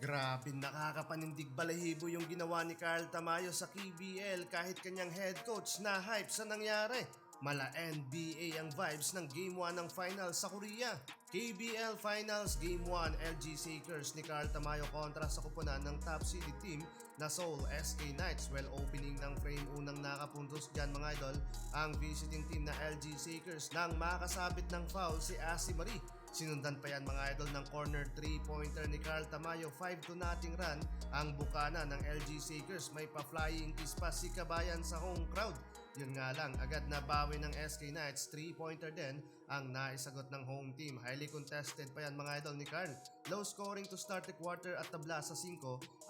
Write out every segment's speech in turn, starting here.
Grabe, nakakapanindig balahibo yung ginawa ni Carl Tamayo sa KBL kahit kanyang head coach na hype sa nangyari. Mala NBA ang vibes ng Game 1 ng Finals sa Korea. KBL Finals Game 1 LG Sakers ni Carl Tamayo kontra sa kupunan ng top seeded team na Seoul SK Knights. Well, opening ng frame, unang nakapuntos dyan mga idol ang visiting team na LG Sakers nang makasabit ng foul si Asi Marie. Sinundan pa yan mga idol ng corner 3-pointer ni Carl Tamayo, 5-0 run ang bukana ng LG Sakers. May pa-flying kiss pa si Kabayan sa home crowd. Yun nga lang, agad na bawi ng SK Knights, 3-pointer din ang naisagot ng home team. Highly contested pa yan mga idol ni Carl. Low scoring to start the quarter at tabla sa 5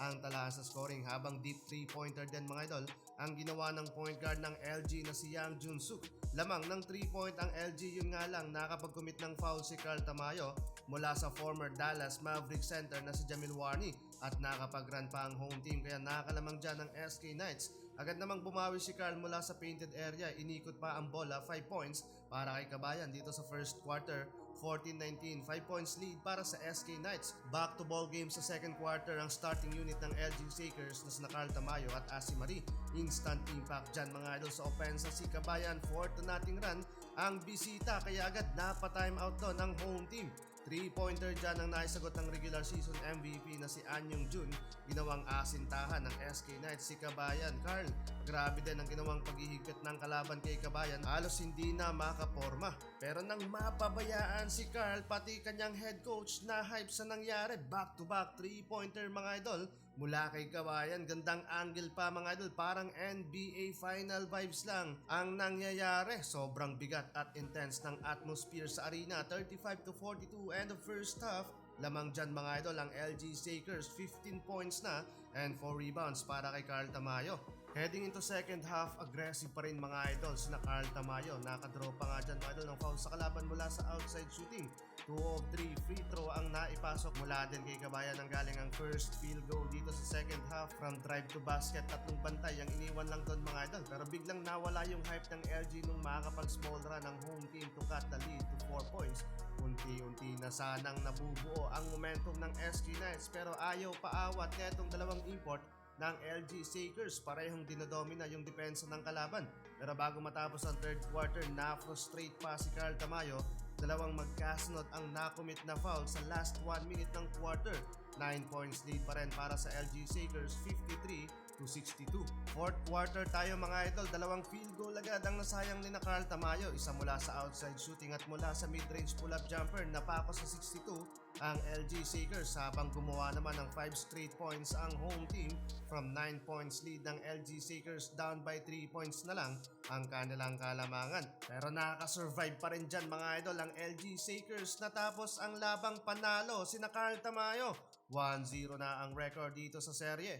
ang tala sa scoring, habang deep 3-pointer din mga idol ang ginawa ng point guard ng LG na si Yang Jun-suk. Lamang ng 3-point ang LG, yun nga lang nakapag-commit ng foul si Carl Tamayo mula sa former Dallas Mavericks center na si Jamil Warney at nakapag-run pa ang home team, kaya nakakalamang dyan ng SK Knights. Agad namang bumawi si Carl mula sa painted area, inikot pa ang bola, 5 points para kay Kabayan dito sa first quarter. 14-19, 5 points lead para sa SK Knights. Back to ball game sa second quarter ang starting unit ng LG Sakers na sina Carl Tamayo at Asi Marie. Instant impact dyan mga idol sa opensa si Kabayan, 4-0 run ang bisita, kaya agad napa-time out doon ang home team. 3-pointer dyan ang naisagot ng regular season MVP na si An Young Jun. Ginawang asintahan ng SK Knights si Kabayan. Carl, grabe din ang ginawang paghihigpit ng kalaban kay Kabayan. Halos hindi na makaporma. Pero nang mapabayaan si Carl, pati kanyang head coach na hype sa nangyari. Back-to-back 3-pointer mga idol mula kay Kabayan. Gandang angle pa mga idol, parang NBA final vibes lang ang nangyayari. Sobrang bigat at intense ng atmosphere sa arena. 35-42 end of first half. Lamang dyan mga idol ang LG Sakers, 15 points na and 4 rebounds para kay Carl Tamayo. Heading into second half, aggressive pa rin mga idol sina Carl Tamayo. Nakadraw pa nga dyan mga idol ng foul sa kalaban mula sa outside shooting. 2 of 3 free throw ang naipasok mula din kay Kabayan. Ang galing ang first field goal dito sa second half from drive to basket. Tatlong bantay ang iniwan lang doon mga idol. Pero biglang nawala yung hype ng LG nung makakapag small run ang home team to cut the lead to 4 points. Unti-unti na sanang nabubuo ang momentum ng SK Knights, pero ayaw paawat netong dalawang import ng LG Sakers. Parehong dinodomina yung depensa ng kalaban. Pero bago matapos ang third quarter, na-frustrate pa si Carl Tamayo. Dalawang magkasunod ang nakomit na foul sa last 1 minute ng quarter. 9 points lead pa rin para sa LG Sakers, 53-62. Fourth quarter tayo mga idol, dalawang field goal agad ang nasayang ni na Carl Tamayo. Isa mula sa outside shooting at mula sa mid-range pull-up jumper. Napako sa 62 ang LG Sakers, habang gumawa naman ng 5 straight points ang home team. From 9 points lead ng LG Sakers, down by 3 points na lang ang kanilang kalamangan. Pero nakaka-survive pa rin dyan mga idol ang LG Sakers, natapos ang labang panalo sina Carl Tamayo. 1-0 na ang record dito sa serye.